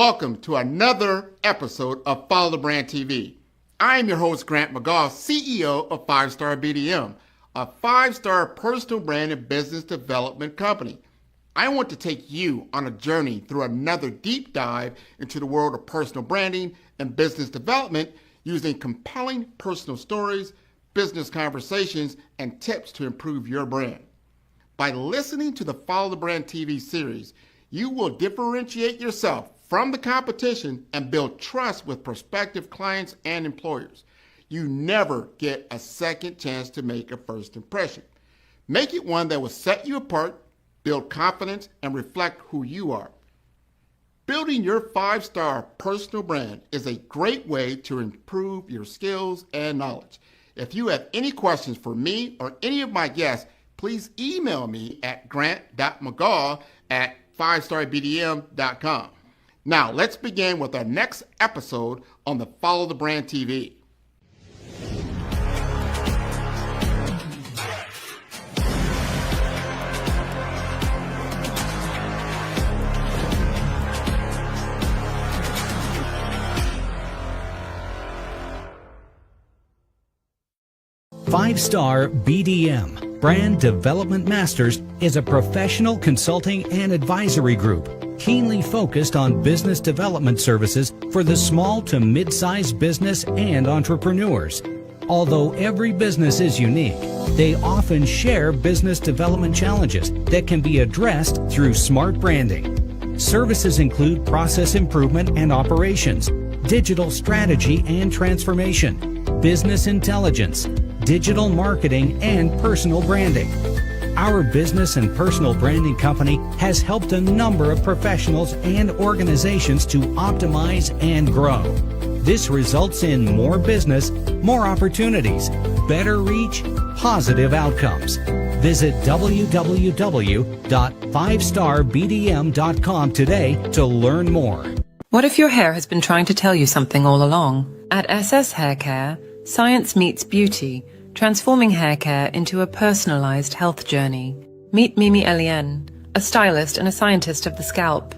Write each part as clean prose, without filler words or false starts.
welcome to another episode of Follow the Brand TV. I am your host, Grant McGaugh, CEO of 5-Star BDM, a 5-star personal brand and business development company. I want to take you on a journey through another deep dive into the world of personal branding and business development using compelling personal stories, business conversations, and tips to improve your brand. By listening to the Follow the Brand TV series, you will differentiate yourself from the competition and build trust with prospective clients and employers. You never get a second chance to make a first impression. Make it one that will set you apart, build confidence, and reflect who you are. Building your 5-star personal brand is a great way to improve your skills and knowledge. If you have any questions for me or any of my guests, please email me at grant.mcgaugh@5starbdm.com. Now, let's begin with our next episode on the Follow the Brand TV. Five-Star BDM, Brand Development Masters, is a professional consulting and advisory group keenly focused on business development services for the small to mid-sized business and entrepreneurs. Although every business is unique, they often share business development challenges that can be addressed through smart branding. Services include process improvement and operations, digital strategy and transformation, business intelligence, digital marketing, and personal branding. Our business and personal branding company has helped a number of professionals and organizations to optimize and grow. This results in more business, more opportunities, better reach, positive outcomes. Visit www.5starbdm.com today to learn more. What if your hair has been trying to tell you something all along? At SS Hair Care, science meets beauty, transforming hair care into a personalized health journey. Meet Mimi Eliane, a stylist and a scientist of the scalp.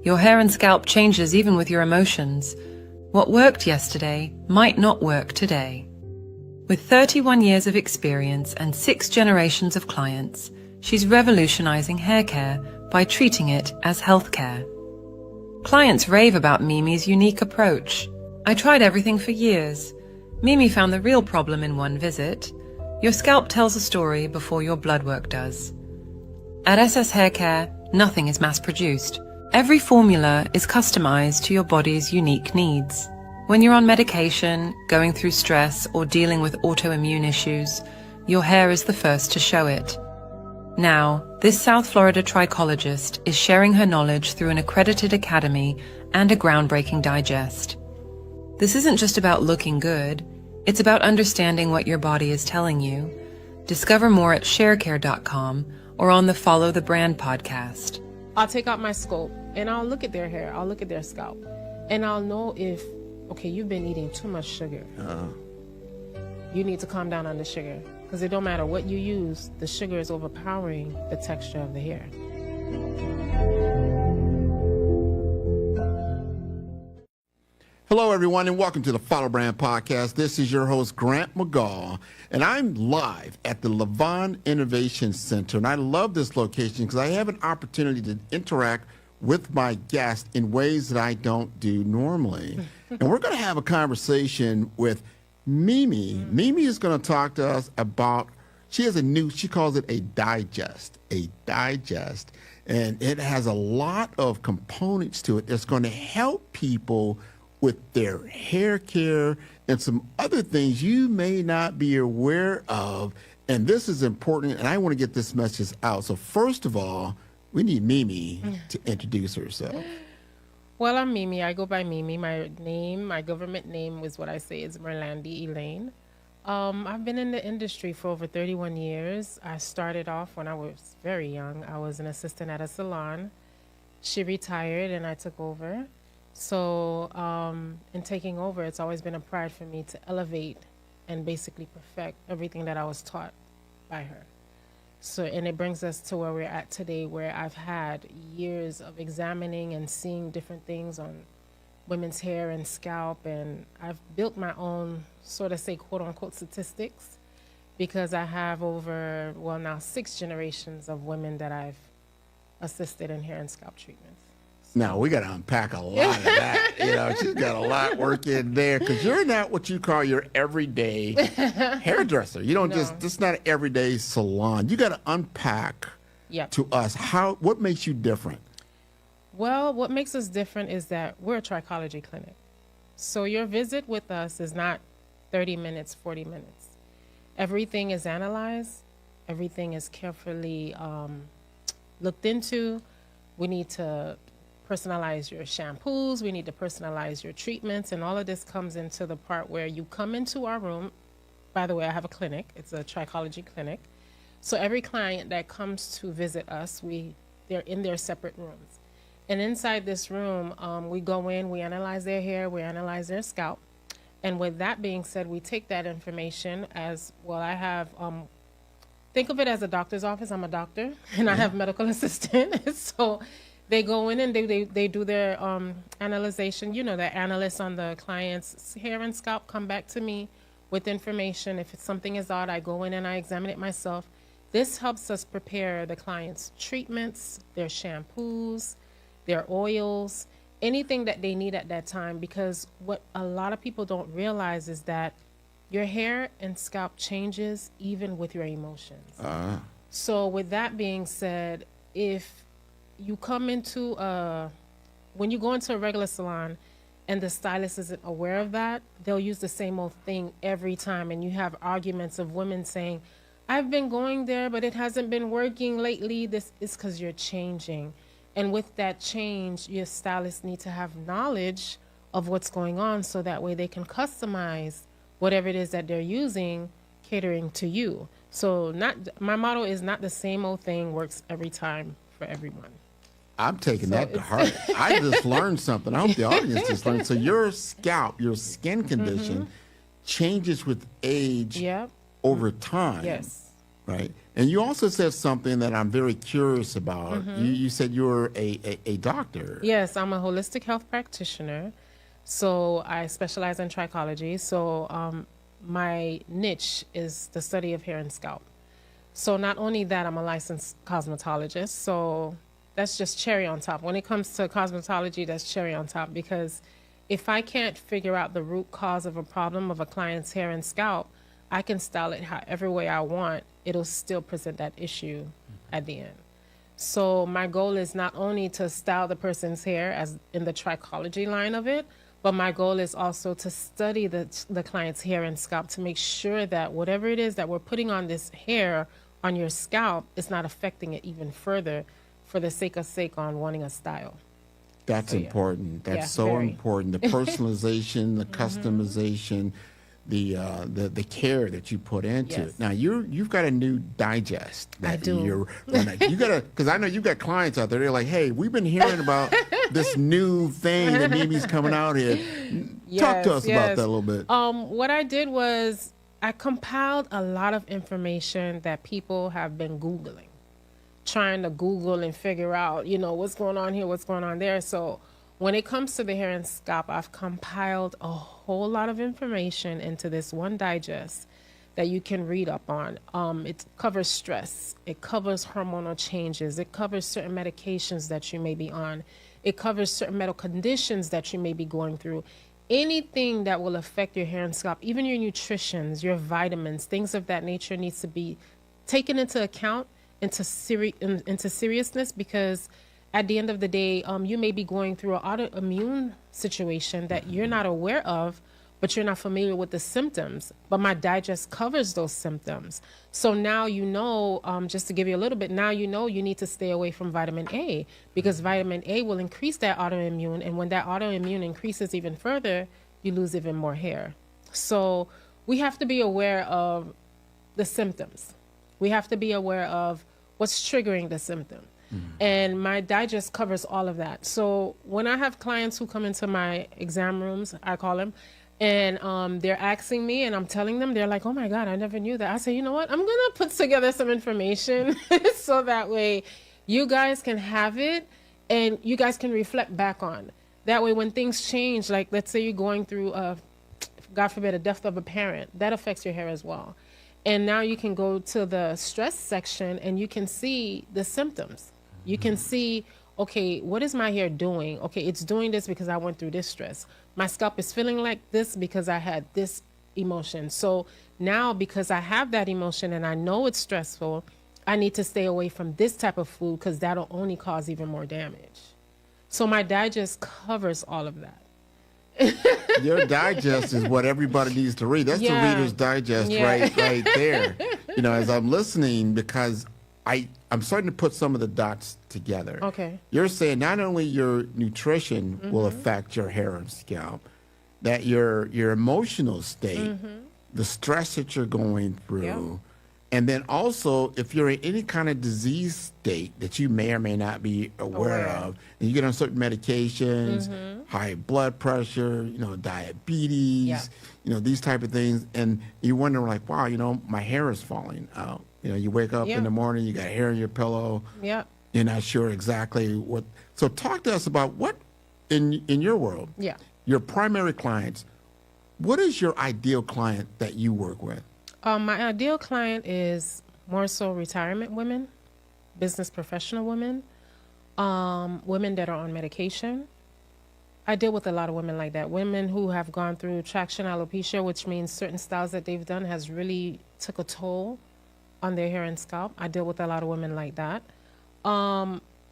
Your hair and scalp changes even with your emotions. What worked yesterday might not work today. With 31 years of experience and 6 generations of clients, she's revolutionizing hair care by treating it as health care. Clients rave about Mimi's unique approach. I tried everything for years. Mimi found the real problem in one visit. Your scalp tells a story before your blood work does. At SS Hair Care, nothing is mass-produced. Every formula is customized to your body's unique needs. When you're on medication, going through stress, or dealing with autoimmune issues, your hair is the first to show it. Now, this South Florida trichologist is sharing her knowledge through an accredited academy and a groundbreaking digest. This isn't just about looking good, it's about understanding what your body is telling you. Discover more at sharecare.com or on the Follow the Brand podcast. I'll take out my scope and I'll look at their hair, I'll look at their scalp, and I'll know if, okay, you've been eating too much sugar. You need to calm down on the sugar, because it don't matter what you use, the sugar is overpowering the texture of the hair. Hello, everyone, and welcome to the Follow Brand Podcast. This is your host, Grant McGaugh, and I'm live at the Levon Innovation Center. And I love this location because I have an opportunity to interact with my guests in ways that I don't do normally. And we're going to have a conversation with Mimi. Mimi is going to talk to us about, she calls it a digest, and it has a lot of components to it that's going to help people with their hair care and some other things you may not be aware of. And this is important, and I want to get this message out. So first of all, we need Mimi to introduce herself. Well, I'm Mimi. I go by Mimi. My government name is what I say is Merlandi Elaine. I've been in the industry for over 31 years. I started off when I was very young. I was an assistant at a salon. She retired and I took over. So in taking over, it's always been a pride for me to elevate and basically perfect everything that I was taught by her. So, and it brings us to where we're at today, where I've had years of examining and seeing different things on women's hair and scalp, and I've built my own, sort of say, quote unquote, statistics, because I have over, well, now 6 generations of women that I've assisted in hair and scalp treatments. Now, we got to unpack a lot of that. She's got a lot work in there, because you're not what you call your everyday hairdresser. You don't just not an everyday salon. You got to unpack to us what makes you different. Well, what makes us different is that we're a trichology clinic. So your visit with us is not 30 minutes, 40 minutes. Everything is analyzed. Everything is carefully looked into. We need to personalize your shampoos. We need to personalize your treatments. And all of this comes into the part where you come into our room. By the way, I have a clinic. It's a trichology clinic. So every client that comes to visit us, they're in their separate rooms. And inside this room, we go in, we analyze their hair, we analyze their scalp. And with that being said, we take that information as, well, I have, think of it as a doctor's office. I'm a doctor, and I have medical assistant. So they go in and they do their analyzation. The analysts on the client's hair and scalp come back to me with information. If something is odd, I go in and I examine it myself. This helps us prepare the client's treatments, their shampoos, their oils, anything that they need at that time, because what a lot of people don't realize is that your hair and scalp changes even with your emotions. So with that being said, if you come into when you go into a regular salon and the stylist isn't aware of that, they'll use the same old thing every time, and you have arguments of women saying, I've been going there, but it hasn't been working lately. This is because you're changing. And with that change, your stylists need to have knowledge of what's going on, so that way they can customize whatever it is that they're using, catering to you. So my motto is not the same old thing works every time for everyone. I'm taking that to heart. I just learned something. I hope the audience just learned. So your scalp, your skin condition changes with age over time. Yes. Right. And you also said something that I'm very curious about. You said you're a doctor. Yes, I'm a holistic health practitioner. So I specialize in trichology. So my niche is the study of hair and scalp. So not only that, I'm a licensed cosmetologist. So that's just cherry on top. When it comes to cosmetology, that's cherry on top, because if I can't figure out the root cause of a problem of a client's hair and scalp, I can style it however way I want. It'll still present that issue at the end. So my goal is not only to style the person's hair as in the trichology line of it, but my goal is also to study the client's hair and scalp to make sure that whatever it is that we're putting on this hair on your scalp is not affecting it even further for the sake on wanting a style. That's important. That's so very important. The personalization, the customization, the care that you put into it. Now you've got a new digest that I do. You're running. You gotta, because I know you got clients out there. They're like, "Hey, we've been hearing about this new thing that Mimi's coming out here." Talk to us about that a little bit. What I did was I compiled a lot of information that people have been Googling, trying to Google and figure out, what's going on here, what's going on there. So when it comes to the hair and scalp, I've compiled a whole lot of information into this one digest that you can read up on. It covers stress. It covers hormonal changes. It covers certain medications that you may be on. It covers certain medical conditions that you may be going through. Anything that will affect your hair and scalp, even your nutritions, your vitamins, things of that nature needs to be taken into account, into seriousness, because at the end of the day, you may be going through an autoimmune situation that you're not aware of, but you're not familiar with the symptoms. But my digest covers those symptoms. So now just to give you a little bit, now you need to stay away from vitamin A, because vitamin A will increase that autoimmune. And when that autoimmune increases even further, you lose even more hair. So we have to be aware of the symptoms. We have to be aware of what's triggering the symptom. And my digest covers all of that. So when I have clients who come into my exam rooms, I call them, And they're asking me, and I'm telling them, they're like, oh my God, I never knew that. I say, you know what? I'm going to put together some information so that way you guys can have it and you guys can reflect back on. That way, when things change, like let's say you're going through, God forbid, a death of a parent, that affects your hair as well. And now you can go to the stress section and you can see the symptoms. You can see, okay, what is my hair doing? Okay, it's doing this because I went through this stress. My scalp is feeling like this because I had this emotion. So now because I have that emotion and I know it's stressful, I need to stay away from this type of food because that'll only cause even more damage. So my digest covers all of that. Your digest is what everybody needs to read. That's the Reader's Digest right there. You know, as I'm listening, because I'm starting to put some of the dots together. Okay. You're saying not only your nutrition will affect your hair and scalp, that your emotional state, the stress that you're going through, and then also if you're in any kind of disease state that you may or may not be aware of, and you get on certain medications, high blood pressure, you know, diabetes, you know, these type of things, and you wonder like, wow, you know, my hair is falling out. You know, you wake up in the morning, you got hair in your pillow. Yeah. You're not sure exactly what. So talk to us about what, in your world, your primary clients, what is your ideal client that you work with? My ideal client is more so retirement women, business professional women, women that are on medication. I deal with a lot of women like that. Women who have gone through traction alopecia, which means certain styles that they've done has really took a toll on their hair and scalp. I deal with a lot of women like that.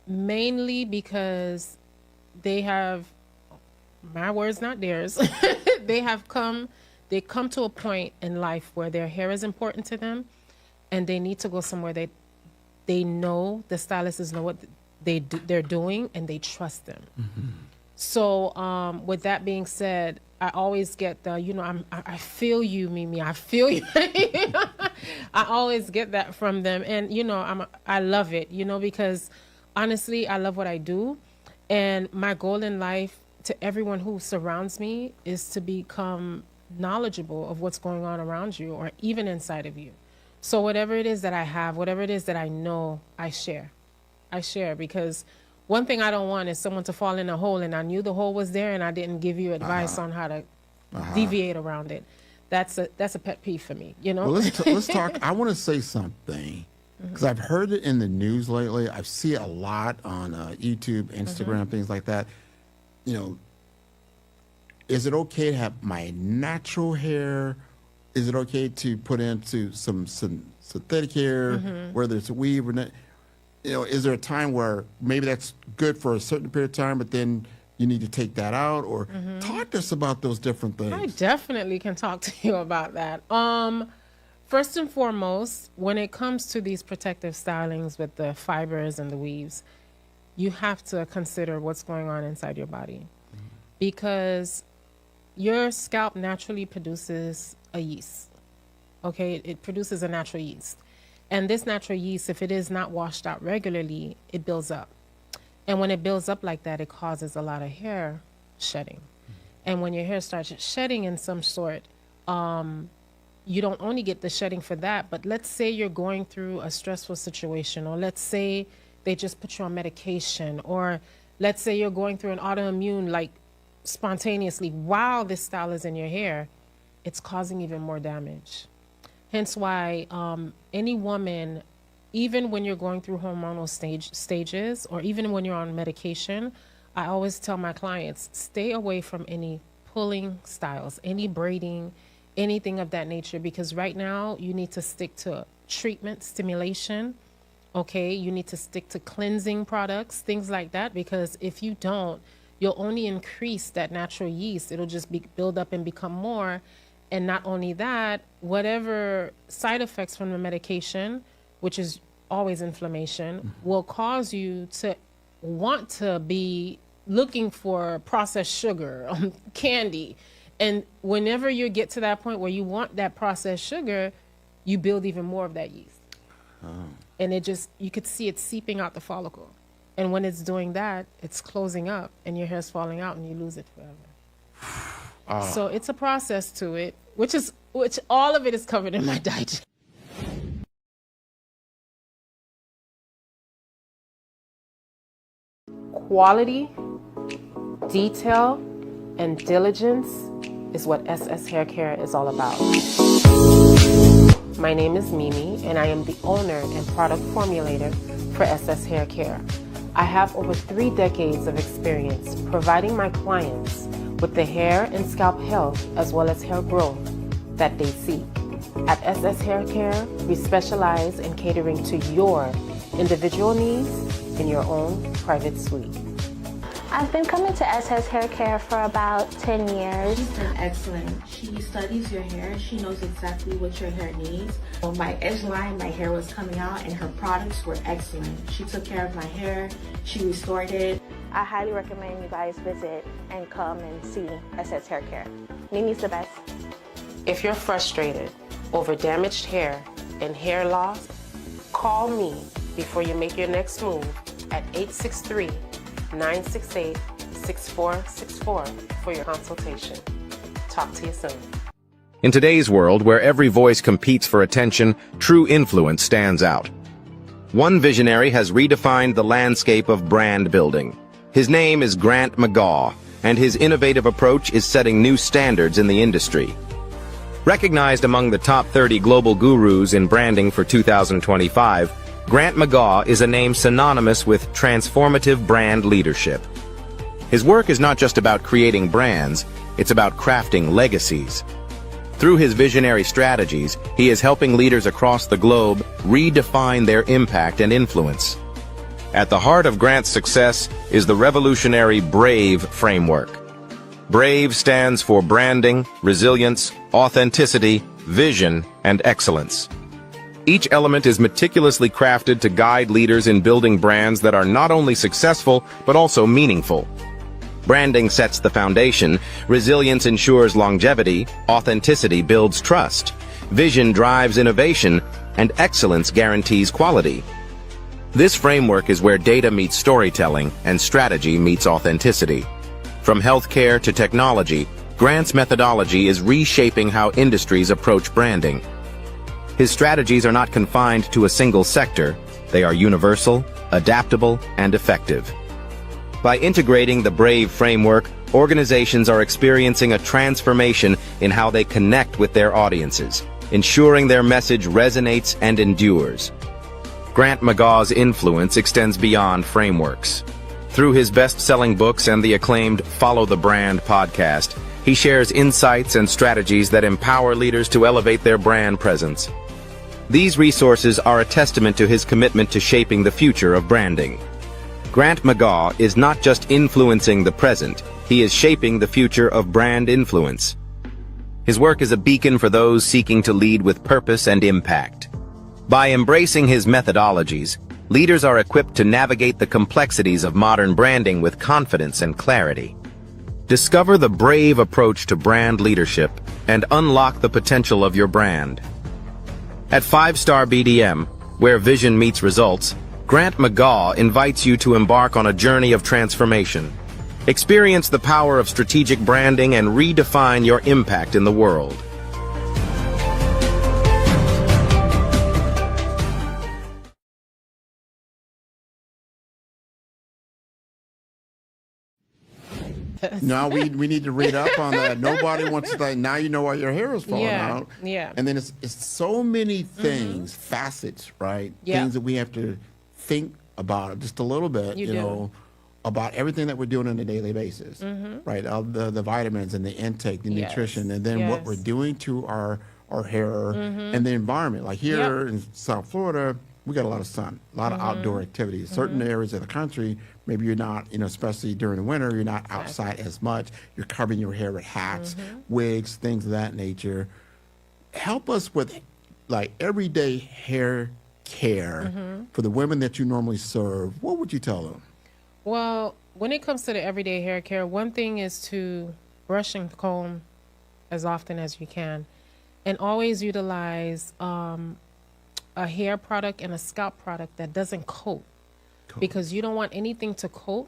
Mainly because they have, my words, not theirs, they come to a point in life where their hair is important to them and they need to go somewhere they know, the stylists know what they're doing and they trust them. So with that being said, I always get the, you know, I feel you, Mimi. I feel you. I always get that from them. And, you know, I love it, you know, because honestly, I love what I do. And my goal in life to everyone who surrounds me is to become knowledgeable of what's going on around you or even inside of you. So whatever it is that I have, whatever it is that I know, I share. Because one thing I don't want is someone to fall in a hole and I knew the hole was there and I didn't give you advice on how to deviate around it. That's a pet peeve for me, you know? Well, let's talk. I want to say something because I've heard it in the news lately. I see it a lot on YouTube, Instagram, things like that. You know, is it okay to have my natural hair? Is it okay to put into some synthetic hair, whether it's a weave or not? You know, is there a time where maybe that's good for a certain period of time, but then you need to take that out? Or talk to us about those different things. I definitely can talk to you about that. First and foremost, when it comes to these protective stylings with the fibers and the weaves, you have to consider what's going on inside your body. Because your scalp naturally produces a yeast. Okay, it produces a natural yeast. And this natural yeast, if it is not washed out regularly, it builds up. And when it builds up like that, it causes a lot of hair shedding. And when your hair starts shedding in some sort, you don't only get the shedding for that, but let's say you're going through a stressful situation, or let's say they just put you on medication, or let's say you're going through an autoimmune, like spontaneously while this style is in your hair, it's causing even more damage. Hence why any woman, even when you're going through hormonal stages, or even when you're on medication, I always tell my clients, stay away from any pulling styles, any braiding, anything of that nature, because right now you need to stick to treatment, stimulation, okay? You need to stick to cleansing products, things like that, because if you don't, you'll only increase that natural yeast. It'll just build up and become more. And not only that, whatever side effects from the medication, which is always inflammation, will cause you to want to be looking for processed sugar, candy. And whenever you get to that point where you want that processed sugar, you build even more of that yeast. And it just, you could see it seeping out the follicle. And when it's doing that, it's closing up and your hair's falling out and you lose it forever. So it's a process to it, which all of it is covered in my diet. Quality, detail, and diligence is what SS Hair Care is all about. My name is Mimi, and I am the owner and product formulator for SS Hair Care. I have over 3 decades of experience providing my clients with the hair and scalp health as well as hair growth that they seek. At SS Hair Care, we specialize in catering to your individual needs in your own private suite. I've been coming to SS Hair Care for about 10 years. She's been excellent. She studies your hair. She knows exactly what your hair needs. On my edge line, my hair was coming out and her products were excellent. She took care of my hair. She restored it. I highly recommend you guys visit and come and see SS Hair Care. Mimi's the best. If you're frustrated over damaged hair and hair loss, call me before you make your next move at 863-968-6464 for your consultation. Talk to you soon. In today's world, where every voice competes for attention, true influence stands out. One visionary has redefined the landscape of brand building. His name is Grant McGaugh, and his innovative approach is setting new standards in the industry. Recognized among the top 30 global gurus in branding for 2025, Grant McGaugh is a name synonymous with transformative brand leadership. His work is not just about creating brands, it's about crafting legacies. Through his visionary strategies, he is helping leaders across the globe redefine their impact and influence. At the heart of Grant's success is the revolutionary BRAVE framework. BRAVE stands for branding, resilience, authenticity, vision, and excellence. Each element is meticulously crafted to guide leaders in building brands that are not only successful, but also meaningful. Branding sets the foundation, resilience ensures longevity, authenticity builds trust, vision drives innovation, and excellence guarantees quality. This framework is where data meets storytelling and strategy meets authenticity. From healthcare to technology, Grant's methodology is reshaping how industries approach branding. His strategies are not confined to a single sector. They are universal, adaptable, and effective. By integrating the BRAVE framework, organizations are experiencing a transformation in how they connect with their audiences, ensuring their message resonates and endures. Grant McGaugh's influence extends beyond frameworks. Through his best-selling books and the acclaimed Follow the Brand podcast, he shares insights and strategies that empower leaders to elevate their brand presence. These resources are a testament to his commitment to shaping the future of branding. Grant McGaugh is not just influencing the present, he is shaping the future of brand influence. His work is a beacon for those seeking to lead with purpose and impact. By embracing his methodologies, leaders are equipped to navigate the complexities of modern branding with confidence and clarity. Discover the BRAVE approach to brand leadership and unlock the potential of your brand. At 5-Star BDM, where vision meets results, Grant McGaugh invites you to embark on a journey of transformation. Experience the power of strategic branding and redefine your impact in the world. Now we need to read up on that. Nobody wants to like, now you know why your hair is falling out. Yeah. And then it's so many things, facets, right? Yeah. Things that we have to think about just a little bit, You you do. know, about everything that we're doing on a daily basis, right? The vitamins and the intake, the Yes. nutrition, and then what we're Yes. doing to our hair and the environment. Like here in South Florida, we got a lot of sun, a lot of outdoor activities. Certain areas of the country, maybe you're not, you know, especially during the winter, you're not outside as much. You're covering your hair with hats, wigs, things of that nature. Help us with like everyday hair care for the women that you normally serve. What would you tell them? Well, when it comes to the everyday hair care, one thing is to brush and comb as often as you can, and always utilize a hair product and a scalp product that doesn't coat, because you don't want anything to coat.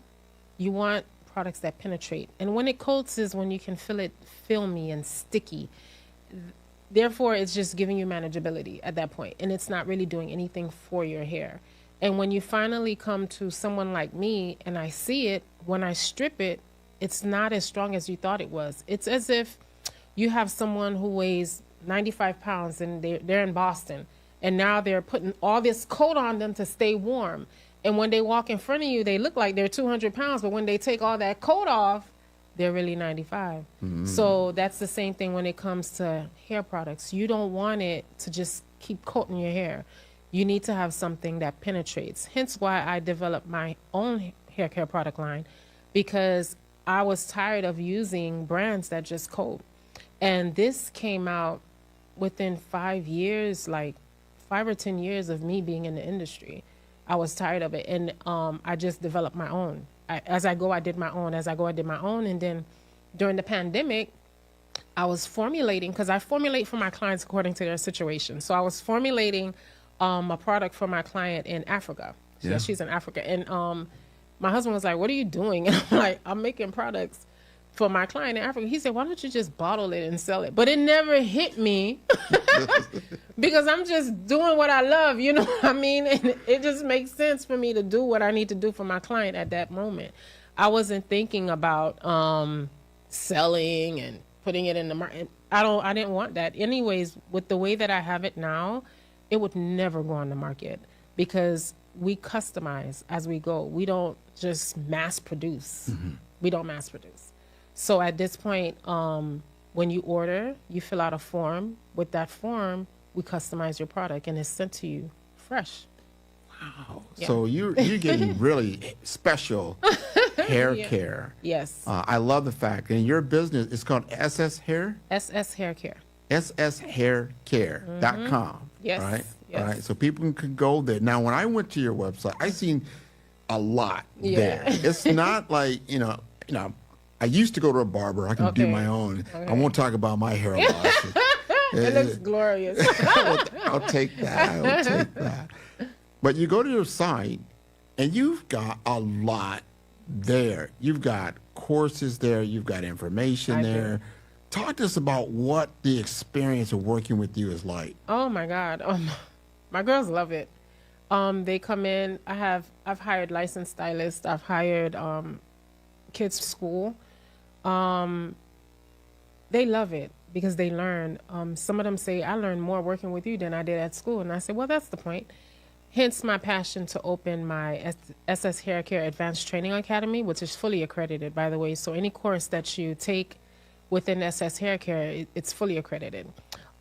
You want products that penetrate. And when it coats is when you can feel it filmy and sticky. Therefore, it's just giving you manageability at that point, and it's not really doing anything for your hair. And when you finally come to someone like me and I see it, when I strip it, it's not as strong as you thought it was. It's as if you have someone who weighs 95 pounds and they're in Boston, and now they're putting all this coat on them to stay warm. And when they walk in front of you, they look like they're 200 pounds, but when they take all that coat off, they're really 95. So that's the same thing when it comes to hair products. You don't want it to just keep coating your hair. You need to have something that penetrates. Hence why I developed my own hair care product line, because I was tired of using brands that just coat. And this came out within 5 years, like 5 or 10 years of me being in the industry. I was tired of it, and I just developed my own. As I go, I did my own. As I go, I did my own. And then during the pandemic, I was formulating, because I formulate for my clients according to their situation. So I was formulating a product for my client in Africa. Yeah, she's in Africa. And my husband was like, "What are you doing?" And I'm like, "I'm making products for my client in Africa." He said, "Why don't you just bottle it and sell it?" But it never hit me because I'm just doing what I love, you know what I mean? And it just makes sense for me to do what I need to do for my client at that moment. I wasn't thinking about selling and putting it in the market. I didn't want that. Anyways, with the way that I have it now, it would never go on the market because we customize as we go. We don't just mass produce. We don't mass produce. So at this point, when you order, you fill out a form. With that form, we customize your product and it's sent to you fresh. Wow. Yeah. So you're getting really special hair care. Yes. I love the fact. And your business is called SS Hair? SS Hair Care. sshaircare.com. Yes. Right? Yes. All right. So people can go there. Now, when I went to your website, I seen a lot there. It's not like, I used to go to a barber. I can do my own. I won't talk about my hair loss. It looks glorious. I'll take that. But you go to your site, and you've got a lot there. You've got courses there. You've got information there. Talk to us about what the experience of working with you is like. Oh my God. My girls love it. They come in. I've hired licensed stylists. I've hired kids school. They love it because they learn. Some of them say, "I learned more working with you than I did at school." And I said, well, that's the point. Hence my passion to open my SS Hair Care Advanced Training Academy, which is fully accredited, by the way. So any course that you take within SS Hair Care, it's fully accredited.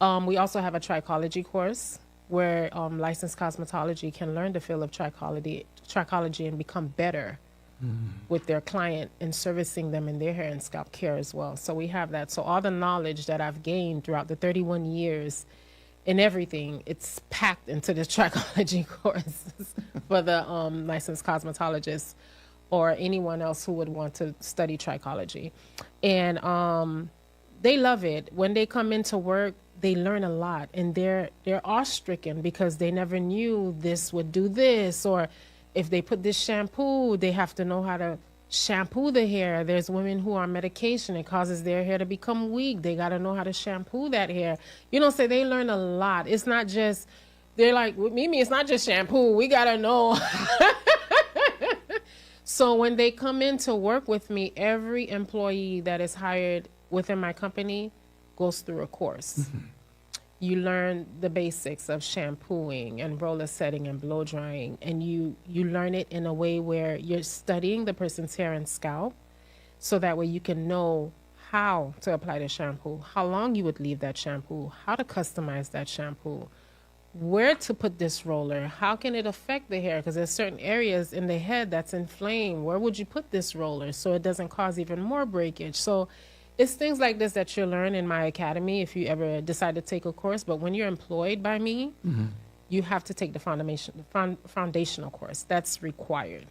We also have a trichology course where licensed cosmetology can learn the field of trichology and become better with their client and servicing them in their hair and scalp care as well. So we have that. So all the knowledge that I've gained throughout the 31 years in everything, it's packed into the trichology course for the licensed cosmetologists or anyone else who would want to study trichology. And they love it. When they come into work, they learn a lot, and they're awe-stricken because they never knew this would do this, or if they put this shampoo, they have to know how to shampoo the hair. There's women who are on medication. It causes their hair to become weak. They got to know how to shampoo that hair. So they learn a lot. It's not just, they're like, with Mimi, it's not just shampoo. We got to know. So when they come in to work with me, every employee that is hired within my company goes through a course. You learn the basics of shampooing and roller setting and blow drying, and you learn it in a way where you're studying the person's hair and scalp, so that way you can know how to apply the shampoo, how long you would leave that shampoo, how to customize that shampoo, where to put this roller, how can it affect the hair, because there's certain areas in the head that's inflamed. Where would you put this roller so it doesn't cause even more breakage? So it's things like this that you'll learn in my academy if you ever decide to take a course. But when you're employed by me, you have to take the foundational course. That's required.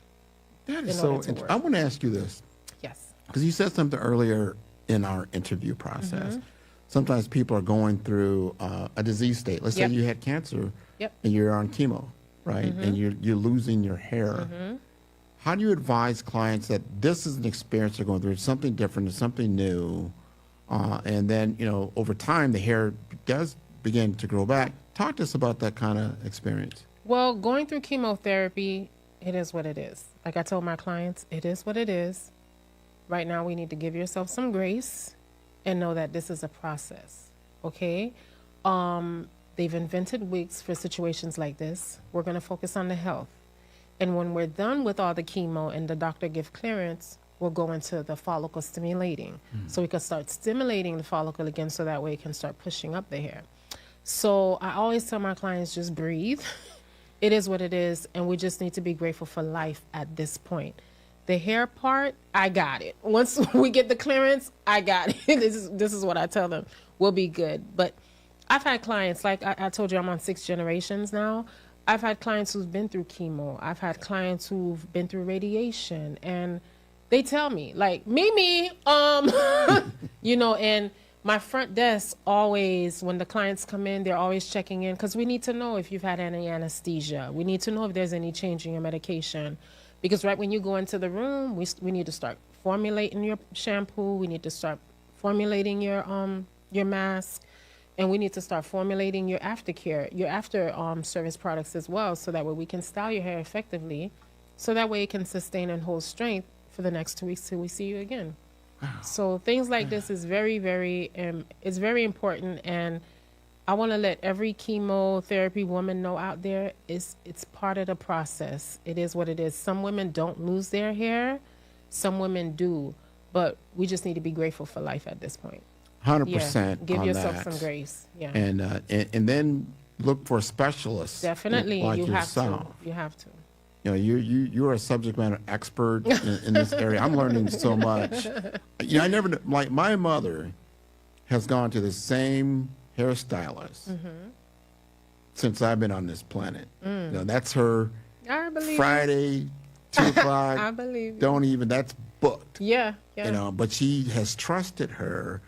That is so interesting. I want to ask you this. Yes. Because you said something earlier in our interview process. Sometimes people are going through a disease state. Let's say you had cancer and you're on chemo, right? And you're losing your hair. how do you advise clients that this is an experience they're going through, it's something different, it's something new, and then, over time, the hair does begin to grow back. Talk to us about that kind of experience. Well, going through chemotherapy, it is what it is. Like I told my clients, it is what it is. Right now, we need to give yourself some grace and know that this is a process, okay? They've invented wigs for situations like this. We're going to focus on the health. And when we're done with all the chemo and the doctor give clearance, we'll go into the follicle stimulating. So we can start stimulating the follicle again so that way it can start pushing up the hair. So I always tell my clients, just breathe. It is what it is, and we just need to be grateful for life at this point. The hair part, I got it. Once we get the clearance, I got it. This is what I tell them. We'll be good. But I've had clients, like I told you, I'm on 6 generations now. I've had clients who've been through chemo. I've had clients who've been through radiation, and they tell me, like, Mimi, and my front desk always, when the clients come in, they're always checking in because we need to know if you've had any anesthesia. We need to know if there's any change in your medication. Because right when you go into the room, we need to start formulating your shampoo. We need to start formulating your mask. And we need to start formulating your aftercare, your after service products as well, so that way we can style your hair effectively, so that way it can sustain and hold strength for the next 2 weeks till we see you again. Wow. So things like this is very, very, it's very important, and I want to let every chemotherapy woman know out there it's part of the process. It is what it is. Some women don't lose their hair, some women do, but we just need to be grateful for life at this point. 100%. Give on yourself that. some grace. Yeah. And then look for specialists. Definitely, like you yourself. have to. You have to. You're a subject matter expert in this area. I'm learning so much. I never like my mother has gone to the same hairstylist since I've been on this planet. That's her I believe Friday 2 o'clock. I believe. Don't even. That's booked. Yeah. But she has trusted her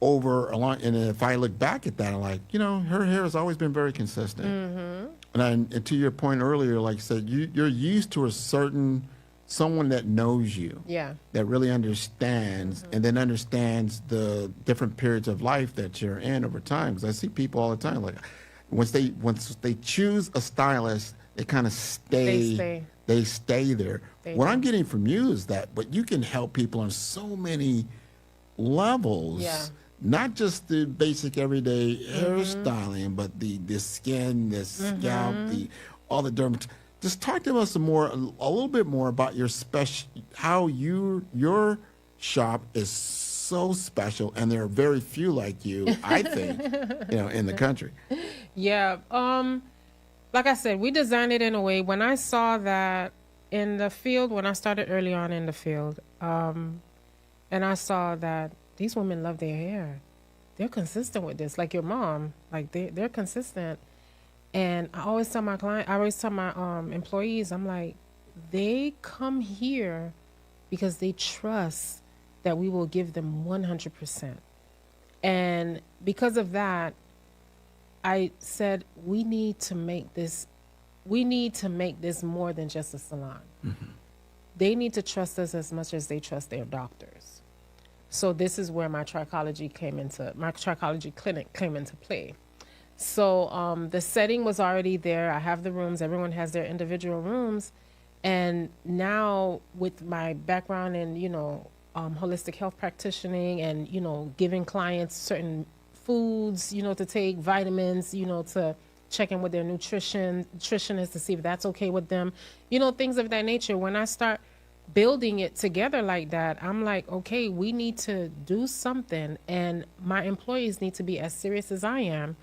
over a long, and if I look back at that, I'm like, her hair has always been very consistent. And to your point earlier, like you said, you're used to someone that knows you, that really understands, and then understands the different periods of life that you're in over time. Because I see people all the time, like once they choose a stylist, they kind of stay. They stay there. What I'm getting from you is that, but you can help people on so many levels. Yeah. Not just the basic everyday hairstyling, but the skin, the scalp, all the dermat. Just talk to us a little bit more about your how your shop is so special, and there are very few like you, I think, in the country. Yeah. Like I said, we designed it in a way. When I saw that in the field, when I started early on in the field, and I saw that these women love their hair. They're consistent with this, like your mom. Like they're consistent. And I always tell my employees, I'm like, they come here because they trust that we will give them 100%. And because of that, I said, we need to make this more than just a salon. They need to trust us as much as they trust their doctors. So this is where my trichology clinic came into play. So the setting was already there. I have the rooms. Everyone has their individual rooms. And now with my background in, holistic health practitioning and, giving clients certain foods, to take, vitamins, to check in with their nutritionist to see if that's okay with them, things of that nature. When I start building it together like that, I'm like, okay, we need to do something, and my employees need to be as serious as I am,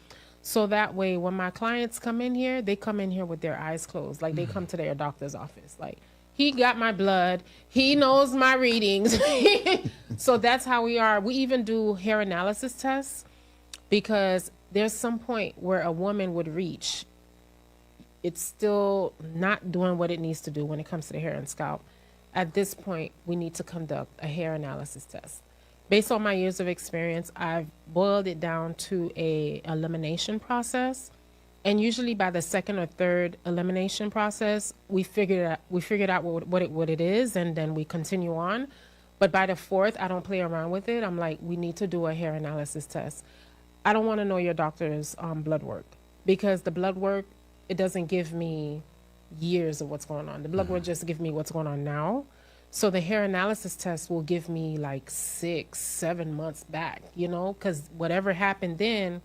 so that way when my clients come in here, they come in here with their eyes closed, like they come to their doctor's office, like, he got my blood, he knows my readings. So that's how we are. We even do hair analysis tests, because there's some point where a woman would reach, it's still not doing what it needs to do when it comes to the hair and scalp. At this point, we need to conduct a hair analysis test. Based on my years of experience, I've boiled it down to a elimination process. And usually by the second or third elimination process, we figured out what it is, and then we continue on. But by the fourth, I don't play around with it. I'm like, we need to do a hair analysis test. I don't want to know your doctor's blood work, because the blood work, it doesn't give me years of what's going on. The blood work just gives me what's going on now. So the hair analysis test will give me like 6-7 months back, because whatever happened then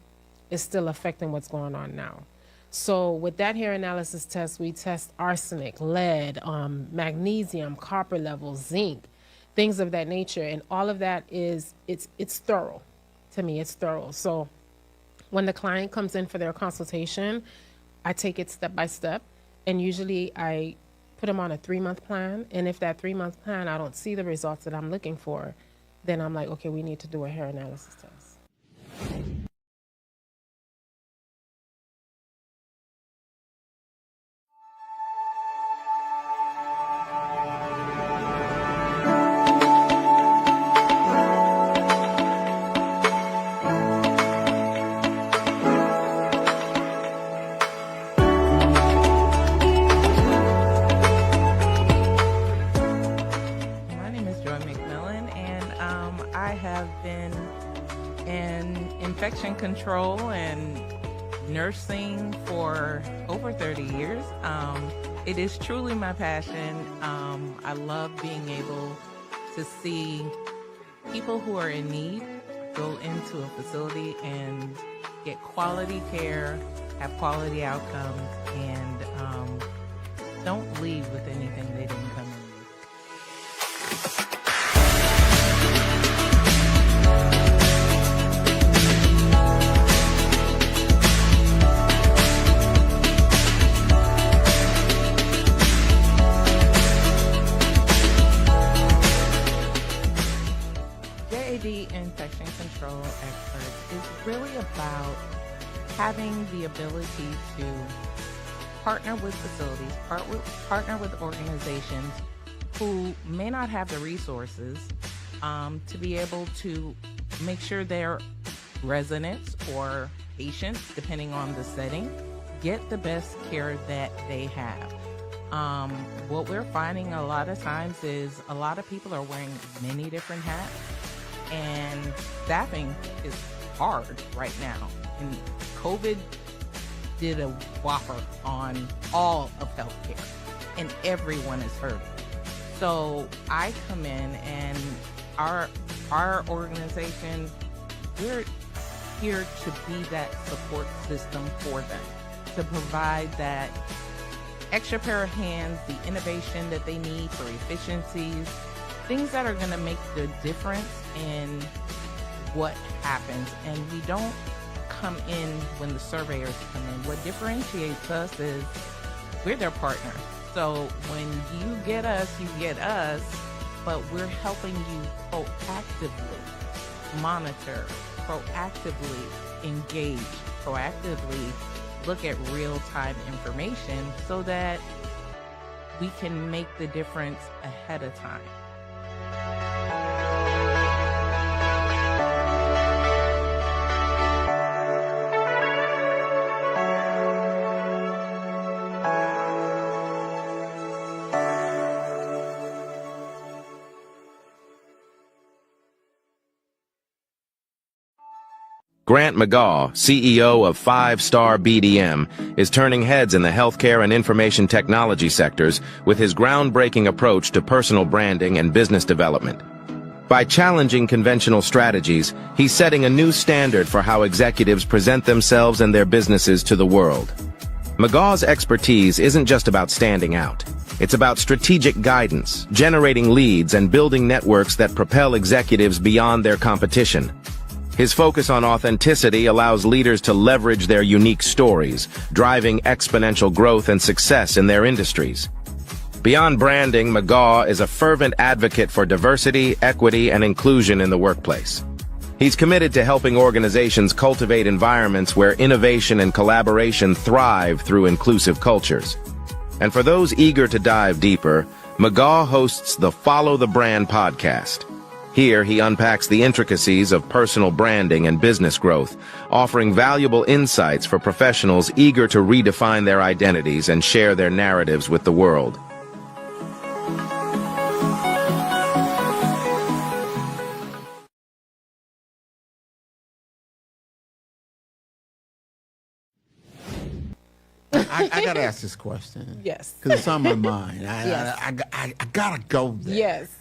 is still affecting what's going on now. So with that hair analysis test, we test arsenic, lead, magnesium, copper levels, zinc, things of that nature. And all of that it's thorough. To me, it's thorough. So when the client comes in for their consultation, I take it step by step. And usually I put them on a 3-month plan. And if that 3-month plan, I don't see the results that I'm looking for, then I'm like, okay, we need to do a hair analysis test. Infection control and nursing for over 30 years. It is truly my passion. I love being able to see people who are in need go into a facility and get quality care, have quality outcomes, and don't leave with anything they didn't come in with. Infection control experts is really about having the ability to partner with facilities, partner with organizations who may not have the resources to be able to make sure their residents or patients, depending on the setting, get the best care that they have. What we're finding a lot of times is a lot of people are wearing many different hats, and staffing is hard right now. And COVID did a whopper on all of healthcare, and everyone is hurting. So I come in, and our organization, we're here to be that support system for them, to provide that extra pair of hands, the innovation that they need for efficiencies, things that are going to make the difference in what happens. And we don't come in when the surveyors come in. What differentiates us is we're their partner. So when you get us, but we're helping you proactively monitor, proactively engage, proactively look at real-time information so that we can make the difference ahead of time. Grant McGaugh, CEO of 5-Star BDM, is turning heads in the healthcare and information technology sectors with his groundbreaking approach to personal branding and business development. By challenging conventional strategies, he's setting a new standard for how executives present themselves and their businesses to the world. McGaugh's expertise isn't just about standing out. It's about strategic guidance, generating leads, and building networks that propel executives beyond their competition. His focus on authenticity allows leaders to leverage their unique stories, driving exponential growth and success in their industries. Beyond branding, McGaugh is a fervent advocate for diversity, equity, and inclusion in the workplace. He's committed to helping organizations cultivate environments where innovation and collaboration thrive through inclusive cultures. And for those eager to dive deeper, McGaugh hosts the Follow the Brand podcast. Here, he unpacks the intricacies of personal branding and business growth, offering valuable insights for professionals eager to redefine their identities and share their narratives with the world. I got to ask this question. Yes. Because it's on my mind. Yes. I got to go there. Yes.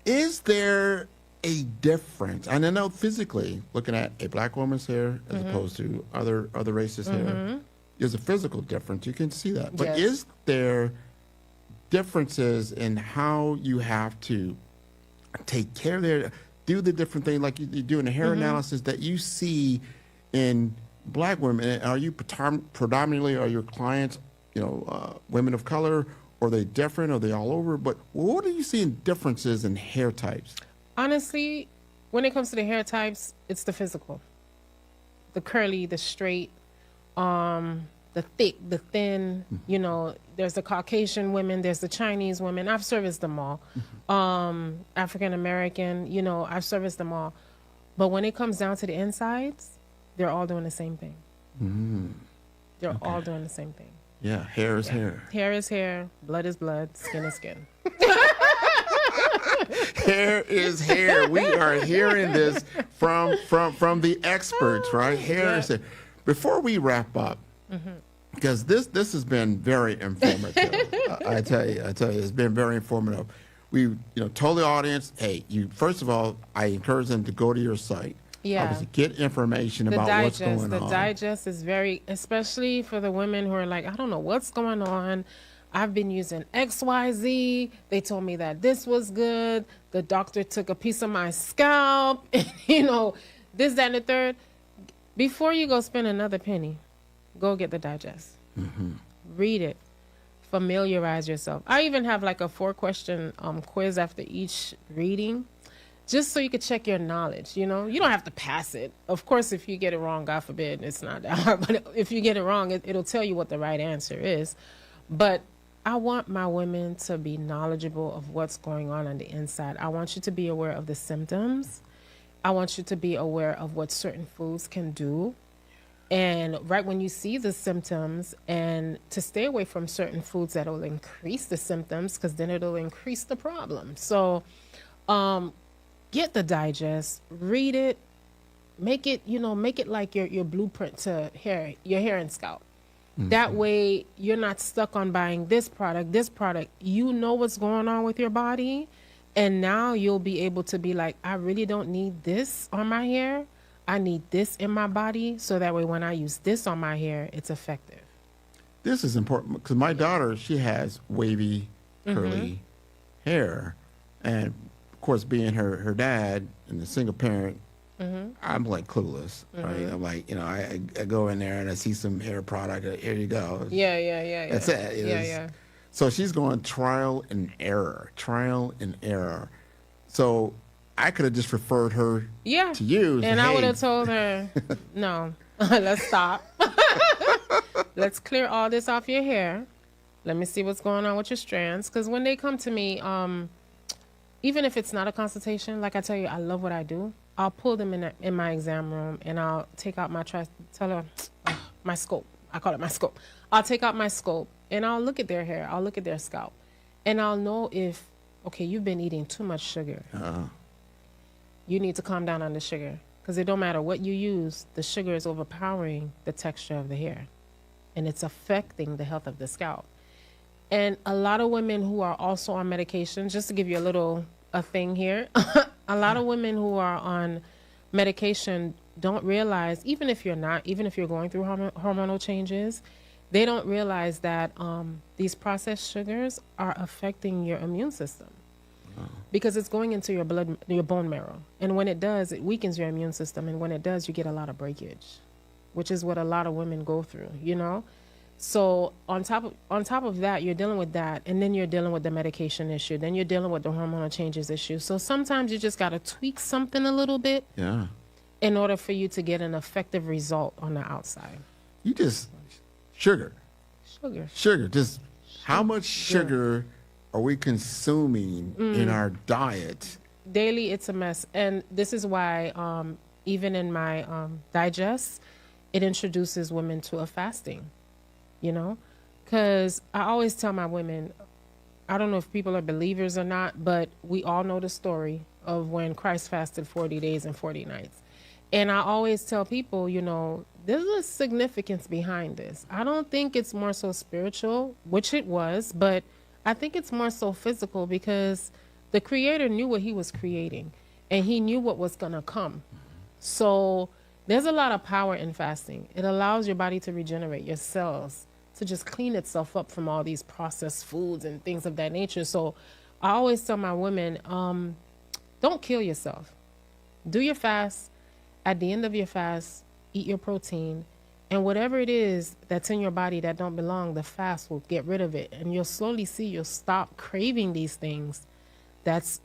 Is there a difference? And I know physically, looking at a black woman's hair as opposed to other races' hair, there's a physical difference. You can see that. But Yes. is there differences in how you have to take care of their, do the different things like you do in the hair analysis that you see in black women? And are you predominantly, are your clients, women of color? Are they different? Are they all over? But what are you seeing differences in hair types? Honestly, when it comes to the hair types, it's the physical. The curly, the straight, the thick, the thin, there's the Caucasian women, there's the Chinese women. I've serviced them all. African American, I've serviced them all. But when it comes down to the insides, they're all doing the same thing. They're all doing the same thing. Yeah, hair is hair. Hair is hair, blood is blood, skin is skin. Hair is hair. We are hearing this from the experts, right? Hair is hair. Before we wrap up, because this has been very informative. I tell you, it's been very informative. We told the audience, hey, first of all, I encourage them to go to your site. Yeah. Obviously, get information about what's going on. The digest is very, especially for the women who are like, I don't know what's going on. I've been using XYZ. They told me that this was good. The doctor took a piece of my scalp. This, that, and the third. Before you go spend another penny, go get the digest. Read it. Familiarize yourself. I even have like a 4-question quiz after each reading, just so you could check your knowledge. You don't have to pass it. Of course, if you get it wrong, God forbid, it's not that hard. But if you get it wrong, it'll tell you what the right answer is. But I want my women to be knowledgeable of what's going on the inside. I want you to be aware of the symptoms. I want you to be aware of what certain foods can do. And right when you see the symptoms, and to stay away from certain foods that will increase the symptoms, because then it'll increase the problem. So get the digest, read it, make it like your blueprint to your hair and scalp. That way you're not stuck on buying this product. You know what's going on with your body, and now you'll be able to be like, I really don't need this on my hair. I need this in my body, so that way when I use this on my hair, it's effective. This is important because my daughter, she has wavy, curly hair, and of course, being her dad and the single parent, I'm like clueless, right? I'm like, I go in there and I see some hair product. Here you go. Yeah. That's it. Yeah. So she's going trial and error. So I could have just referred her to you. And I would have told her, no, let's stop. Let's clear all this off your hair. Let me see what's going on with your strands. Because when they come to me, even if it's not a consultation, like I tell you, I love what I do. I'll pull them in my exam room, and I'll take out my scope. I call it my scope. I'll take out my scope, and I'll look at their hair. I'll look at their scalp, and I'll know if, okay, you've been eating too much sugar. You need to calm down on the sugar, because it don't matter what you use. The sugar is overpowering the texture of the hair, and it's affecting the health of the scalp. And a lot of women who are also on medication, just to give you a thing here, a lot of women who are on medication don't realize, even if you're going through hormonal changes, they don't realize that these processed sugars are affecting your immune system. Because it's going into your blood, your bone marrow. And when it does, it weakens your immune system. And when it does, you get a lot of breakage, which is what a lot of women go through, So on top of that, you're dealing with that, and then you're dealing with the medication issue. Then you're dealing with the hormonal changes issue. So sometimes you just got to tweak something a little bit in order for you to get an effective result on the outside. You just sugar. Just how much sugar are we consuming in our diet daily, it's a mess. And this is why even in my digest, it introduces women to a fasting, you know, because I always tell my women, I don't know if people are believers or not, but we all know the story of when Christ fasted 40 days and 40 nights. And I always tell people, you know, there's a significance behind this. I don't think it's more so spiritual, which it was, but I think it's more so physical because the Creator knew what he was creating and he knew what was going to come. So there's a lot of power in fasting. It allows your body to regenerate, your cells to just clean itself up from all these processed foods and things of that nature. So I always tell my women, don't kill yourself. Do your fast. At the end of your fast, eat your protein. And whatever it is that's in your body that don't belong, the fast will get rid of it. And you'll slowly see you'll stop craving these things that's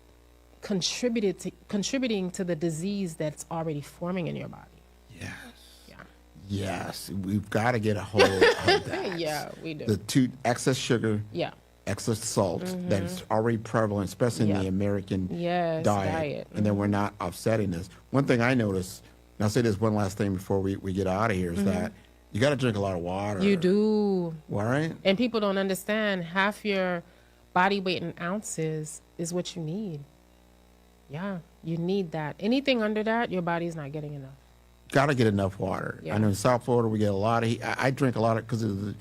contributing to the disease that's already forming in your body. Yes. Yeah. Yes. We've got to get a hold of that. Yeah, we do. The excess sugar. Yeah. Excess salt that's already prevalent, especially in the American diet. And then we're not offsetting this. One thing I noticed, and I'll say this one last thing before we get out of here, is that you got to drink a lot of water. You do. All right? And people don't understand half your body weight in ounces is what you need. Yeah, you need that. Anything under that, your body's not getting enough. Got to get enough water. Yeah. I know in South Florida we get a lot of heat. I drink a lot of because of the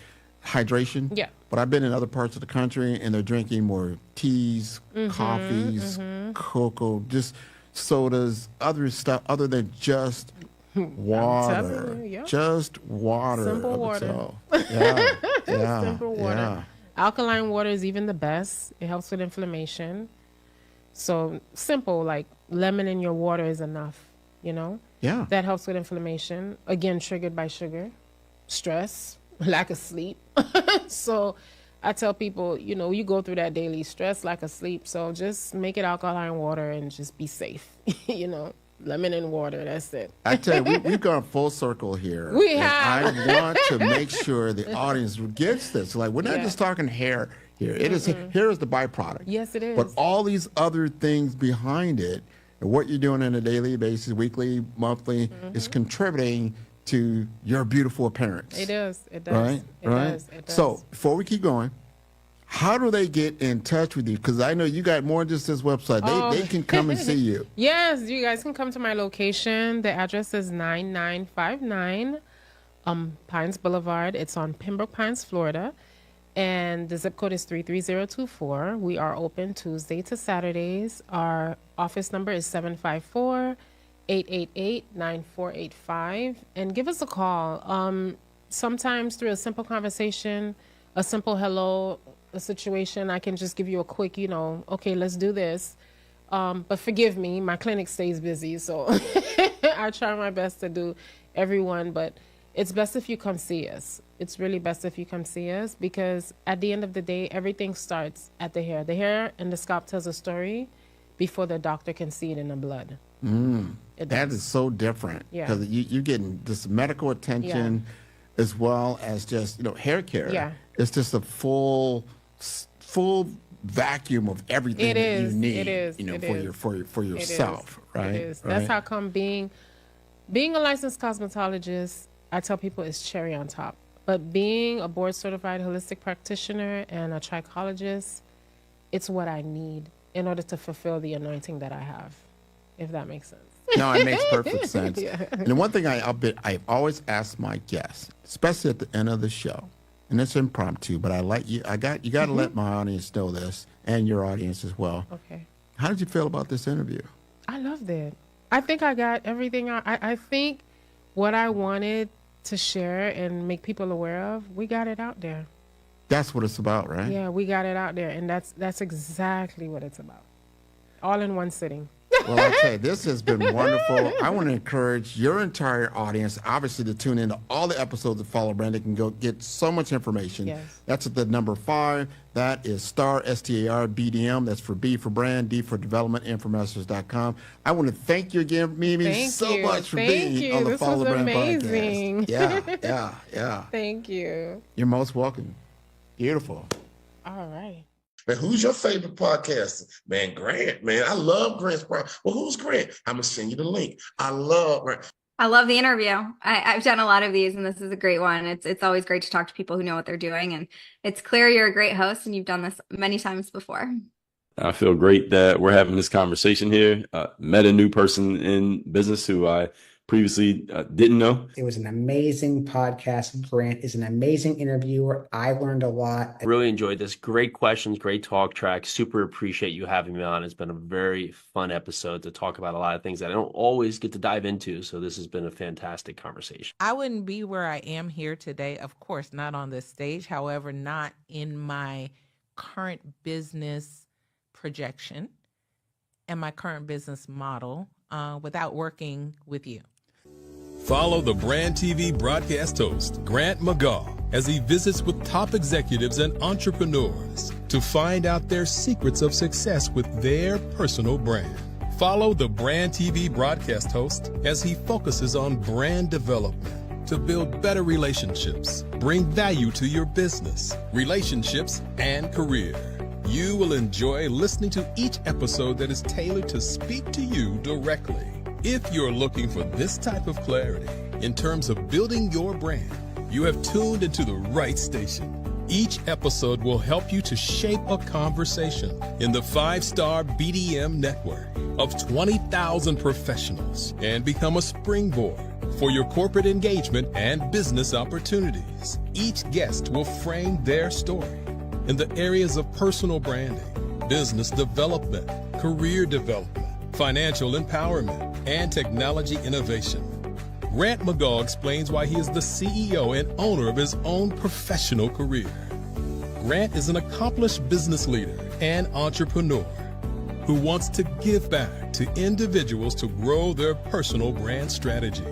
hydration. Yeah. But I've been in other parts of the country and they're drinking more teas, coffees, cocoa, just sodas, other stuff other than just water. Yeah. Just water. Simple of water. itself. Yeah. Yeah. Simple water. Yeah. Alkaline water is even the best. It helps with inflammation. So simple, like lemon in your water is enough, you know? Yeah. That helps with inflammation. Again, triggered by sugar, stress, lack of sleep. So I tell people, you know, you go through that daily stress, lack of sleep. So just make it alkaline water and just be safe. You know, lemon and water. That's it. I tell you, we've gone full circle here. We and have. I want to make sure the audience gets this. Like, we're not just talking hair here. It is hair is the byproduct. Yes, it is. But all these other things behind it, and what you're doing on a daily basis, weekly, monthly, is contributing to your beautiful appearance. It is. It does. Right? It right? does. It does. So before we keep going, how do they get in touch with you? Because I know you got more than just this website. They can come and see you. Yes, you guys can come to my location. The address is 9959 Pines Boulevard. It's on Pembroke Pines, Florida. And the zip code is 33024. We are open Tuesday to Saturdays. Our office number is 754-888-9485. And give us a call. Sometimes through a simple conversation, a simple hello, a situation, I can just give you a quick, you know, okay, let's do this. But forgive me, my clinic stays busy, so I try my best to do everyone, but it's best if you come see us. It's really best if you come see us because at the end of the day, everything starts at the hair. The hair and the scalp tells a story before the doctor can see it in the blood. That is so different because you're getting this medical attention as well as just, you know, hair care. Yeah. It's just a full vacuum of everything that you need. It is. You know, It for yourself, right? It is. Right? That's how come being a licensed cosmetologist, I tell people, is cherry on top. But being a board certified holistic practitioner and a trichologist, it's what I need in order to fulfill the anointing that I have, if that makes sense. No, it makes perfect sense. Yeah. And the one thing I always ask my guests, especially at the end of the show, and it's impromptu, but you got to let my audience know this and your audience as well. Okay. How did you feel about this interview? I loved it. I think I got everything. I think what I wanted to share and make people aware of, we got it out there. That's what it's about, right? Yeah, we got it out there, and that's exactly what it's about. All in one sitting. Well, I tell you, this has been wonderful. I want to encourage your entire audience, obviously, to tune into all the episodes of Follow Brand. They can go get so much information. Yes. That's at the number 5. That is star, STAR, BDM. That's for B for brand, D for development, infomasters.com. I want to thank you again, Mimi, much for being on the Follow Brand amazing. podcast. Yeah. Thank you. You're most welcome. Beautiful. All right. Man, who's your favorite podcaster? Man, Grant, man. I love Grant's podcast. Well, who's Grant? I'm going to send you the link. I love Grant. I love the interview. I've done a lot of these, and this is a great one. It's always great to talk to people who know what they're doing, and it's clear you're a great host, and you've done this many times before. I feel great that we're having this conversation here. Met a new person in business who I previously didn't know. It was an amazing podcast. Grant is an amazing interviewer. I learned a lot. I really enjoyed this. Great questions, great talk track. Super appreciate you having me on. It's been a very fun episode to talk about a lot of things that I don't always get to dive into. So this has been a fantastic conversation. I wouldn't be where I am here today, of course, not on this stage. However, not in my current business projection and my current business model without working with you. Follow the Brand TV broadcast host, Grant McGaugh, as he visits with top executives and entrepreneurs to find out their secrets of success with their personal brand. Follow the Brand TV broadcast host as he focuses on brand development to build better relationships, bring value to your business, relationships, and career. You will enjoy listening to each episode that is tailored to speak to you directly. If you're looking for this type of clarity in terms of building your brand, you have tuned into the right station. Each episode will help you to shape a conversation in the 5-star BDM network of 20,000 professionals and become a springboard for your corporate engagement and business opportunities. Each guest will frame their story in the areas of personal branding, business development, career development, financial empowerment, and technology innovation. Grant McGaugh explains why he is the CEO and owner of his own professional career. Grant is an accomplished business leader and entrepreneur who wants to give back to individuals to grow their personal brand strategy.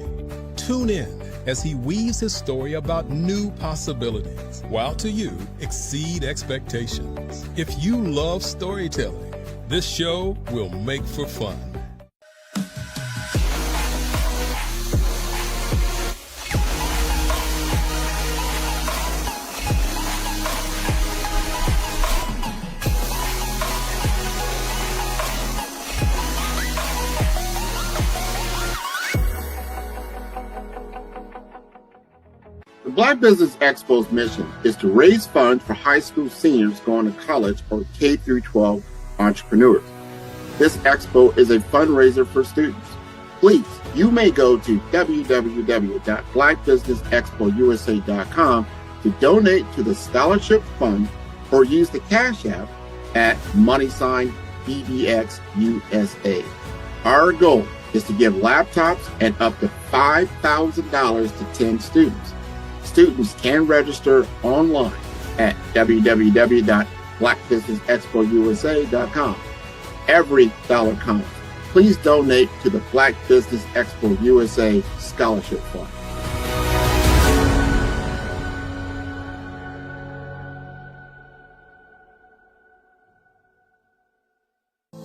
Tune in as he weaves his story about new possibilities, while to you exceed expectations. If you love storytelling, this show will make for fun. The Black Business Expo's mission is to raise funds for high school seniors going to college or K-12 entrepreneurs. This expo is a fundraiser for students. Please, you may go to www.blackbusinessexpousa.com to donate to the scholarship fund or use the Cash App at $BBXUSA. Our goal is to give laptops and up to $5,000 to 10 students. Students can register online at www.blackbusinessexpousa.com. Every dollar counts. Please donate to the Black Business Expo USA Scholarship Fund.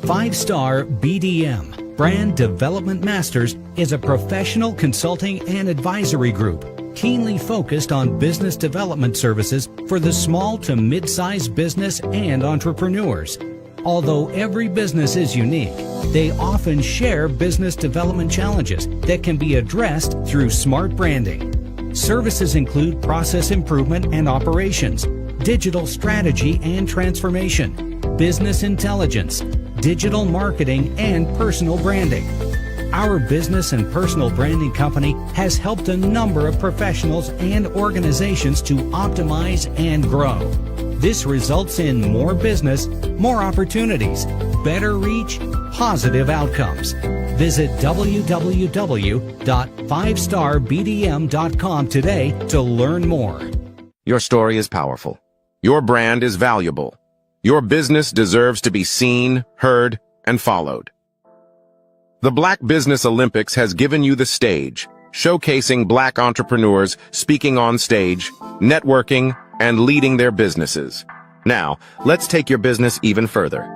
Five-Star BDM, Brand Development Masters, is a professional consulting and advisory group keenly focused on business development services for the small to mid-sized business and entrepreneurs. Although every business is unique, they often share business development challenges that can be addressed through smart branding. Services include process improvement and operations, digital strategy and transformation, business intelligence, digital marketing, and personal branding. Our business and personal branding company has helped a number of professionals and organizations to optimize and grow. This results in more business, more opportunities, better reach, positive outcomes. Visit www.5starbdm.com today to learn more. Your story is powerful. Your brand is valuable. Your business deserves to be seen, heard, and followed. The Black Business Olympics has given you the stage, showcasing Black entrepreneurs speaking on stage, networking, and leading their businesses. Now, let's take your business even further.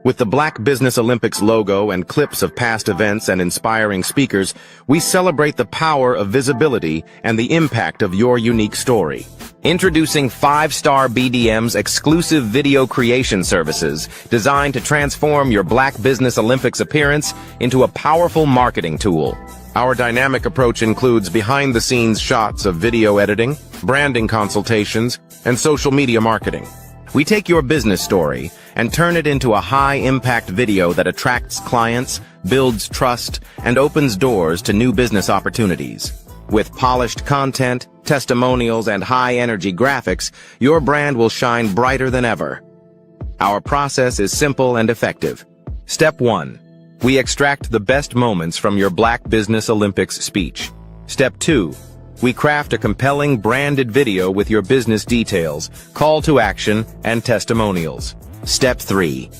With the Black Business Olympics logo and clips of past events and inspiring speakers, we celebrate the power of visibility and the impact of your unique story. Introducing 5-Star BDM's exclusive video creation services designed to transform your Black Business Olympics appearance into a powerful marketing tool. Our dynamic approach includes behind-the-scenes shots of video editing, branding consultations, and social media marketing. We take your business story and turn it into a high-impact video that attracts clients, builds trust, and opens doors to new business opportunities. With polished content, testimonials, and high-energy graphics, your brand will shine brighter than ever. Our process is simple and effective. Step 1. We extract the best moments from your Black Business Olympics speech. Step 2. We craft a compelling branded video with your business details, call to action, and testimonials. Step 3.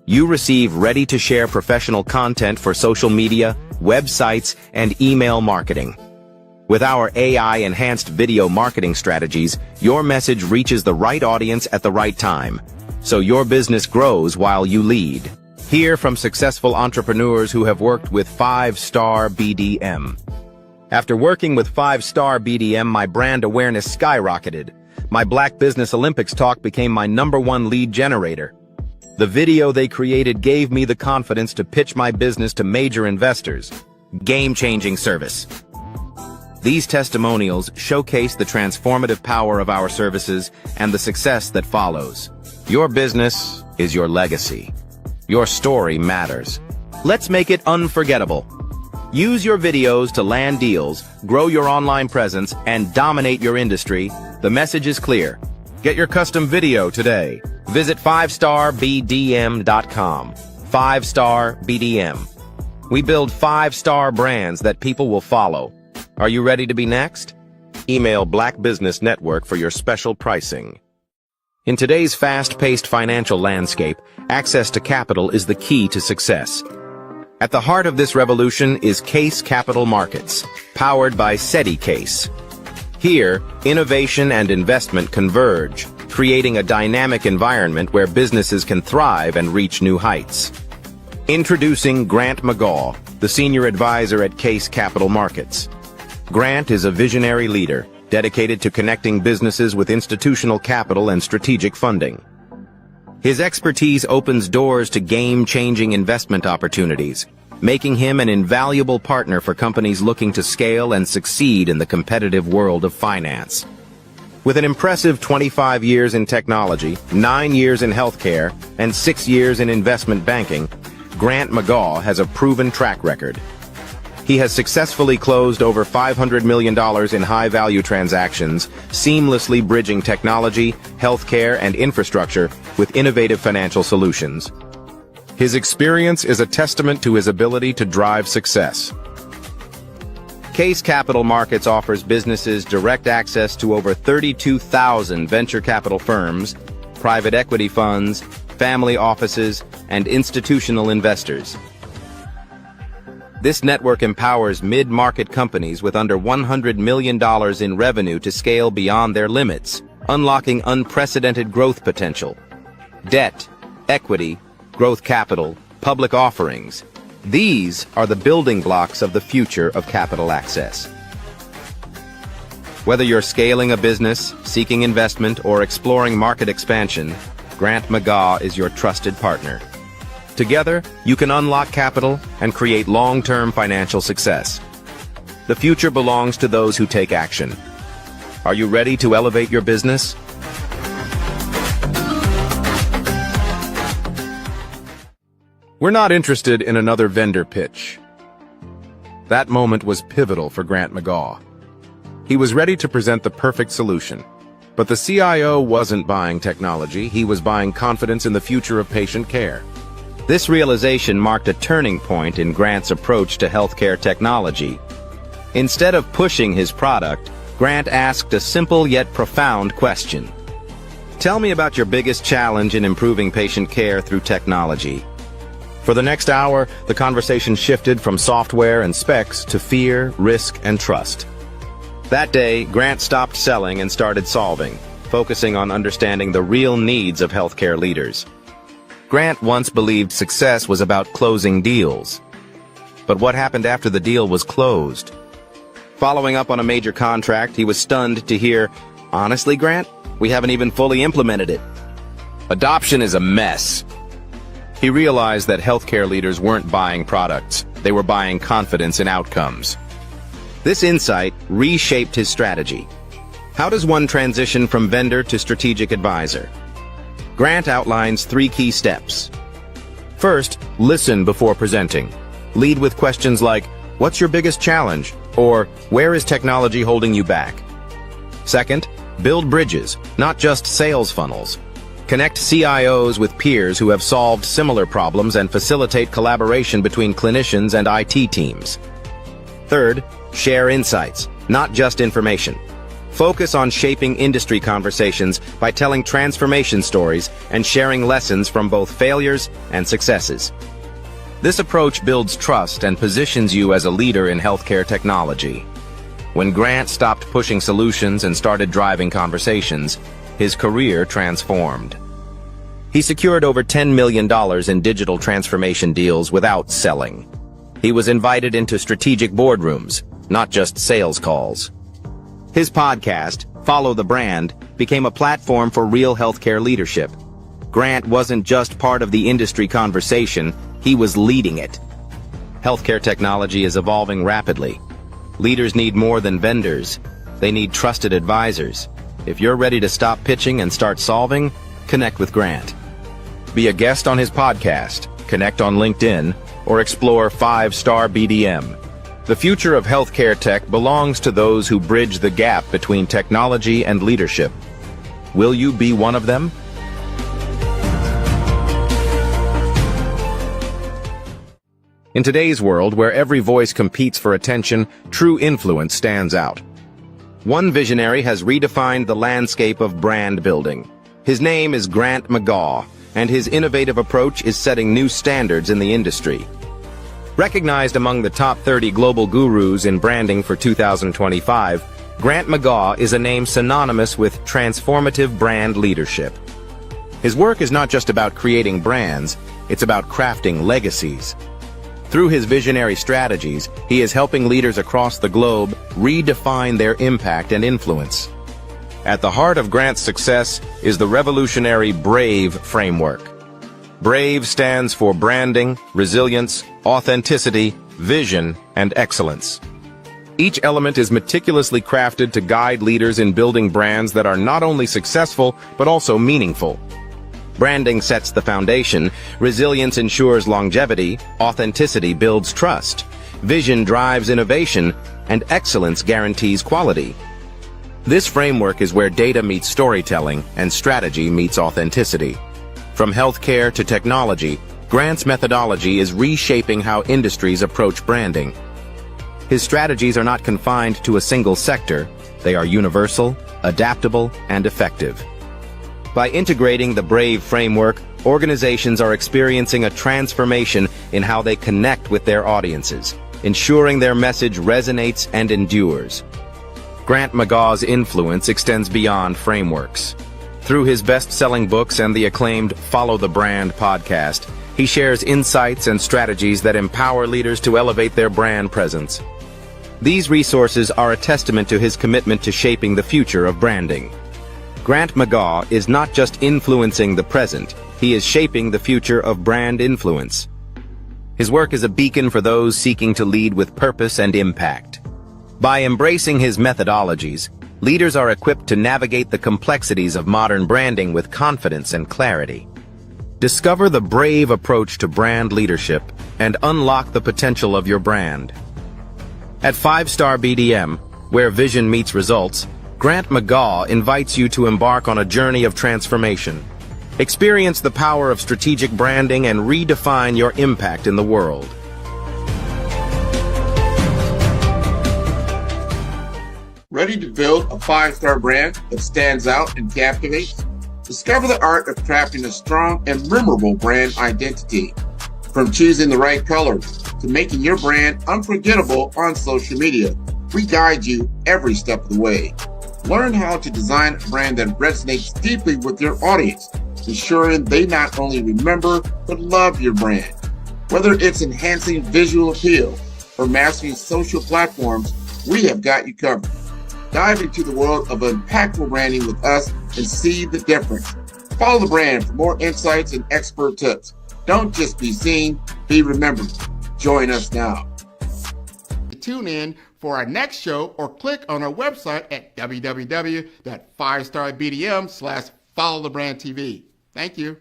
You receive ready-to-share professional content for social media, websites, and email marketing. With our AI-enhanced video marketing strategies, your message reaches the right audience at the right time, so your business grows while you lead. Hear from successful entrepreneurs who have worked with 5-Star BDM. After working with 5-Star BDM, my brand awareness skyrocketed. My Black Business Olympics talk became my #1 lead generator. The video they created gave me the confidence to pitch my business to major investors. Game-changing service. These testimonials showcase the transformative power of our services and the success that follows. Your business is your legacy. Your story matters. Let's make it unforgettable. Use your videos to land deals, grow your online presence, and dominate your industry. The message is clear. Get your custom video today. Visit 5starbdm.com. 5-Star BDM. We build 5-star brands that people will follow. Are you ready to be next? Email Black Business Network for your special pricing. In today's fast-paced financial landscape, access to capital is the key to success. At the heart of this revolution is Case Capital Markets, powered by SETI Case. Here, innovation and investment converge, creating a dynamic environment where businesses can thrive and reach new heights. Introducing Grant McGaugh, the Senior Advisor at Case Capital Markets. Grant is a visionary leader, dedicated to connecting businesses with institutional capital and strategic funding. His expertise opens doors to game-changing investment opportunities, making him an invaluable partner for companies looking to scale and succeed in the competitive world of finance. With an impressive 25 years in technology, 9 years in healthcare, and 6 years in investment banking, Grant McGaugh has a proven track record. He has successfully closed over $500 million in high-value transactions, seamlessly bridging technology, healthcare, and infrastructure with innovative financial solutions. His experience is a testament to his ability to drive success. Case Capital Markets offers businesses direct access to over 32,000 venture capital firms, private equity funds, family offices, and institutional investors. This network empowers mid-market companies with under $100 million in revenue to scale beyond their limits, unlocking unprecedented growth potential. Debt, equity, growth capital, public offerings. These are the building blocks of the future of capital access. Whether you're scaling a business, seeking investment, or exploring market expansion, Grant McGaugh is your trusted partner. Together, you can unlock capital and create long-term financial success. The future belongs to those who take action. Are you ready to elevate your business? We're not interested in another vendor pitch. That moment was pivotal for Grant McGaugh. He was ready to present the perfect solution. But the CIO wasn't buying technology, he was buying confidence in the future of patient care. This realization marked a turning point in Grant's approach to healthcare technology. Instead of pushing his product, Grant asked a simple yet profound question. Tell me about your biggest challenge in improving patient care through technology. For the next hour, the conversation shifted from software and specs to fear, risk, and trust. That day, Grant stopped selling and started solving, focusing on understanding the real needs of healthcare leaders. Grant once believed success was about closing deals. But what happened after the deal was closed? Following up on a major contract, he was stunned to hear, Honestly, Grant, we haven't even fully implemented it. Adoption is a mess. He realized that healthcare leaders weren't buying products. They were buying confidence in outcomes. This insight reshaped his strategy. How does one transition from vendor to strategic advisor? Grant outlines 3 key steps. First, listen before presenting. Lead with questions like, "What's your biggest challenge?" or "Where is technology holding you back?" Second, build bridges, not just sales funnels. Connect CIOs with peers who have solved similar problems and facilitate collaboration between clinicians and IT teams. Third, share insights, not just information. Focus on shaping industry conversations by telling transformation stories and sharing lessons from both failures and successes. This approach builds trust and positions you as a leader in healthcare technology. When Grant stopped pushing solutions and started driving conversations, his career transformed. He secured over $10 million in digital transformation deals without selling. He was invited into strategic boardrooms, not just sales calls. His podcast, Follow the Brand, became a platform for real healthcare leadership. Grant wasn't just part of the industry conversation, he was leading it. Healthcare technology is evolving rapidly. Leaders need more than vendors. They need trusted advisors. If you're ready to stop pitching and start solving, connect with Grant. Be a guest on his podcast, connect on LinkedIn, or explore 5-Star BDM. The future of healthcare tech belongs to those who bridge the gap between technology and leadership. Will you be one of them? In today's world, where every voice competes for attention, true influence stands out. One visionary has redefined the landscape of brand building. His name is Grant McGaugh, and his innovative approach is setting new standards in the industry. Recognized among the top 30 global gurus in branding for 2025, Grant McGaugh is a name synonymous with transformative brand leadership. His work is not just about creating brands, it's about crafting legacies. Through his visionary strategies, he is helping leaders across the globe redefine their impact and influence. At the heart of Grant's success is the revolutionary BRAVE framework. BRAVE stands for branding, resilience, authenticity, vision, and excellence. Each element is meticulously crafted to guide leaders in building brands that are not only successful, but also meaningful. Branding sets the foundation, resilience ensures longevity, authenticity builds trust, vision drives innovation, and excellence guarantees quality. This framework is where data meets storytelling and strategy meets authenticity. From healthcare to technology, Grant's methodology is reshaping how industries approach branding. His strategies are not confined to a single sector. They are universal, adaptable, and effective. By integrating the BRAVE framework, organizations are experiencing a transformation in how they connect with their audiences, ensuring their message resonates and endures. Grant McGaugh's influence extends beyond frameworks. Through his best-selling books and the acclaimed Follow the Brand podcast, he shares insights and strategies that empower leaders to elevate their brand presence. These resources are a testament to his commitment to shaping the future of branding. Grant McGaugh is not just influencing the present, he is shaping the future of brand influence. His work is a beacon for those seeking to lead with purpose and impact. By embracing his methodologies, leaders are equipped to navigate the complexities of modern branding with confidence and clarity. Discover the BRAVE approach to brand leadership and unlock the potential of your brand. At 5-Star BDM, where vision meets results, Grant McGaugh invites you to embark on a journey of transformation. Experience the power of strategic branding and redefine your impact in the world. Ready to build a 5-star brand that stands out and captivates? Discover the art of crafting a strong and memorable brand identity. From choosing the right colors to making your brand unforgettable on social media, we guide you every step of the way. Learn how to design a brand that resonates deeply with your audience, ensuring they not only remember but love your brand. Whether it's enhancing visual appeal or mastering social platforms, we have got you covered. Dive into the world of impactful branding with us and see the difference. Follow the brand for more insights and expert tips. Don't just be seen, be remembered. Join us now. Tune in for our next show or click on our website at www.5starbdm/followthebrandtv. Thank you.